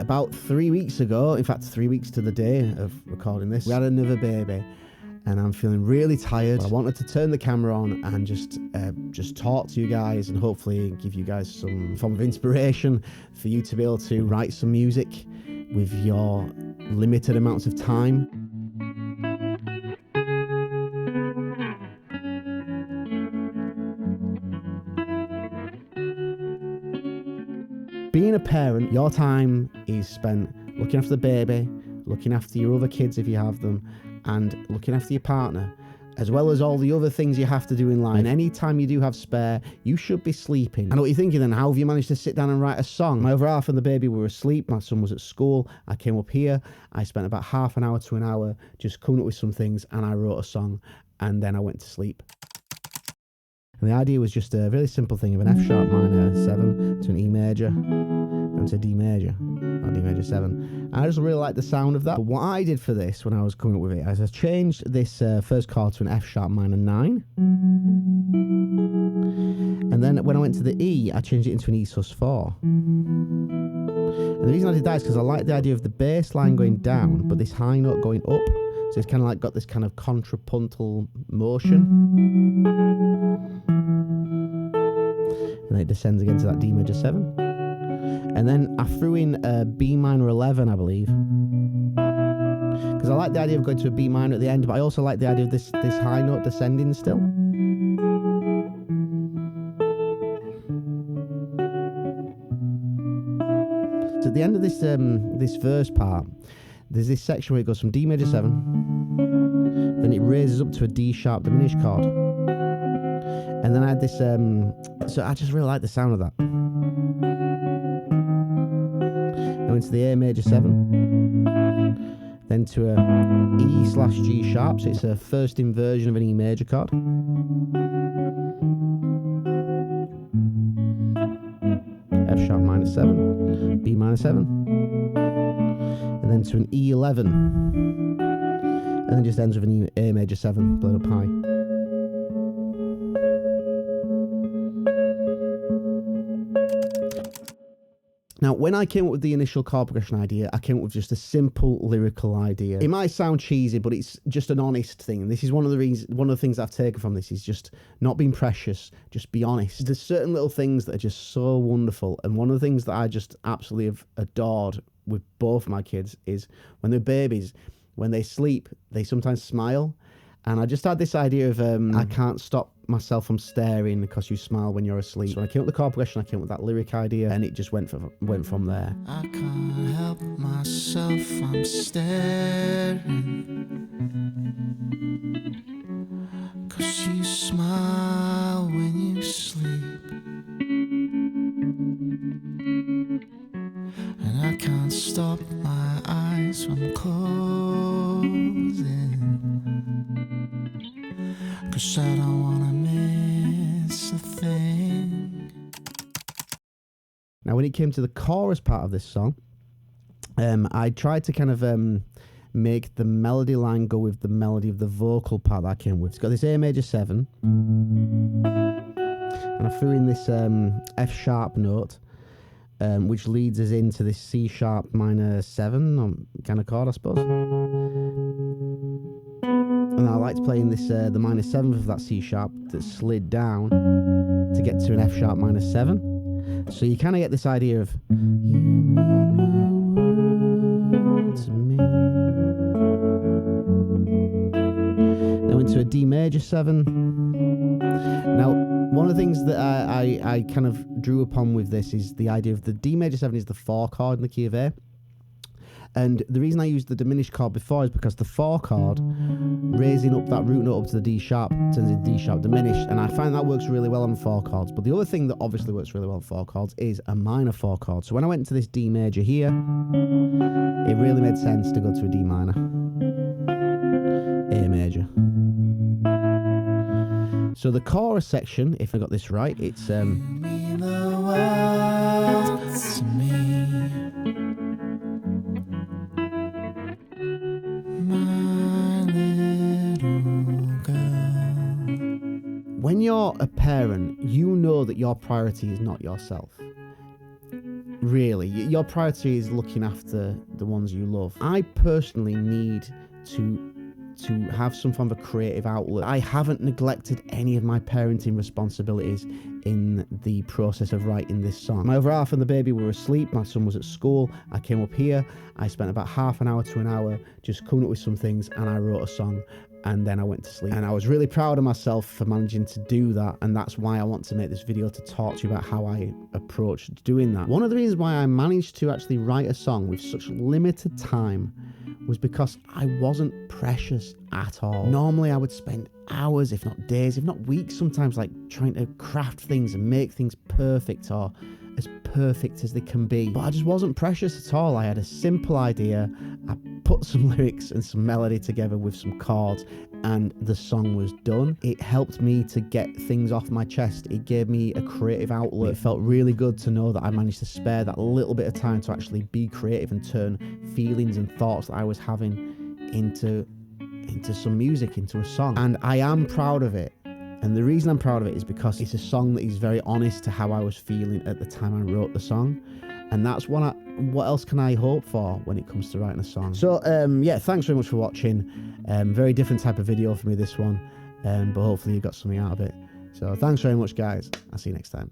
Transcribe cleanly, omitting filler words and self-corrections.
about 3 weeks ago, in fact 3 weeks to the day of recording this, we had another baby, and I'm feeling really tired. I wanted to turn the camera on and just talk to you guys and hopefully give you guys some form of inspiration for you to be able to write some music with your limited amounts of time. Being a parent, your time is spent looking after the baby, looking after your other kids if you have them, and looking after your partner, as well as all the other things you have to do in life. And any time you do have spare, you should be sleeping. I know what you're thinking then, how have you managed to sit down and write a song? My other half and the baby were asleep, my son was at school, I came up here, I spent about half an hour to an hour just coming up with some things, and I wrote a song, and then I went to sleep. And the idea was just a really simple thing of an F sharp minor 7 to an E major, down to D major, or D major 7. And I just really like the sound of that. But what I did for this when I was coming up with it is I changed this first chord to an F sharp minor 9. And then when I went to the E, I changed it into an E sus 4. And the reason I did that is because I like the idea of the bass line going down, but this high note going up. So it's kind of like got this kind of contrapuntal motion. And then it descends again to that D major 7. And then I threw in a B minor 11, I believe. Because I like the idea of going to a B minor at the end, but I also like the idea of this high note descending still. So at the end of this verse part, there's this section where it goes from D major 7, then it raises up to a D sharp diminished chord, and then I had this, so I just really like the sound of that. Now into the A major 7, then to a E slash G sharp, so it's a first inversion of an E major chord. F sharp minor 7, B minor 7. And then to an E11, and then just ends with an A major 7, played up high. Now, when I came up with the initial chord progression idea, I came up with just a simple lyrical idea. It might sound cheesy, but it's just an honest thing. And this is one of the things I've taken from this is just not being precious, just be honest. There's certain little things that are just so wonderful. And one of the things that I just absolutely have adored with both my kids is when they're babies, when they sleep, they sometimes smile. And I just had this idea of I can't stop myself from staring because you smile when you're asleep. So when I came up with the chord progression, I came up with that lyric idea, and it just went from there. I can't help myself, I'm staring, 'cause you smile when you sleep, and I can't stop my eyes from closing, 'cause I don't wanna miss a thing. Now, when it came to the chorus part of this song, I tried to kind of make the melody line go with the melody of the vocal part that I came with. It's got this A major 7, and I threw in this F sharp note, which leads us into this C sharp minor 7 kind of chord, I suppose. And I liked playing this the minor 7th of that C sharp that slid down to get to an F sharp minor 7. So you kind of get this idea of you mean the world to me. Now into a D major 7. Now, one of the things that I kind of drew upon with this is the idea of the D major 7 is the 4 chord in the key of A. And the reason I used the diminished chord before is because the 4 chord, raising up that root note up to the D sharp, turns into D sharp diminished, and I find that works really well on 4 chords. But the other thing that obviously works really well on 4 chords is a minor 4 chord. So when I went into this D major here, it really made sense to go to a D minor, A major. So the chorus section, if I got this right, it's You mean the world to me, my little girl. when you're a parent, you know that your priority is not yourself. really. Your priority is looking after the ones you love. I personally need to have some form of a creative outlet. I haven't neglected any of my parenting responsibilities in the process of writing this song. My other half and the baby were asleep. My son was at school. I came up here. I spent about half an hour to an hour just coming up with some things, and I wrote a song, and then I went to sleep. And I was really proud of myself for managing to do that, and that's why I want to make this video, to talk to you about how I approached doing that. One of the reasons why I managed to actually write a song with such limited time was because I wasn't precious at all. Normally I would spend hours, if not days, if not weeks sometimes, like trying to craft things and make things perfect, or as perfect as they can be. But I just wasn't precious at all. I had a simple idea. I put some lyrics and some melody together with some chords, and the song was done. It helped me to get things off my chest. It gave me a creative outlet. It felt really good to know that I managed to spare that little bit of time to actually be creative and turn feelings and thoughts that I was having into some music, into a song. And I am proud of it. And the reason I'm proud of it is because it's a song that is very honest to how I was feeling at the time I wrote the song. And that's what else can I hope for when it comes to writing a song? So, yeah, thanks very much for watching. Very different type of video for me, this one. But hopefully you got something out of it. So thanks very much, guys. I'll see you next time.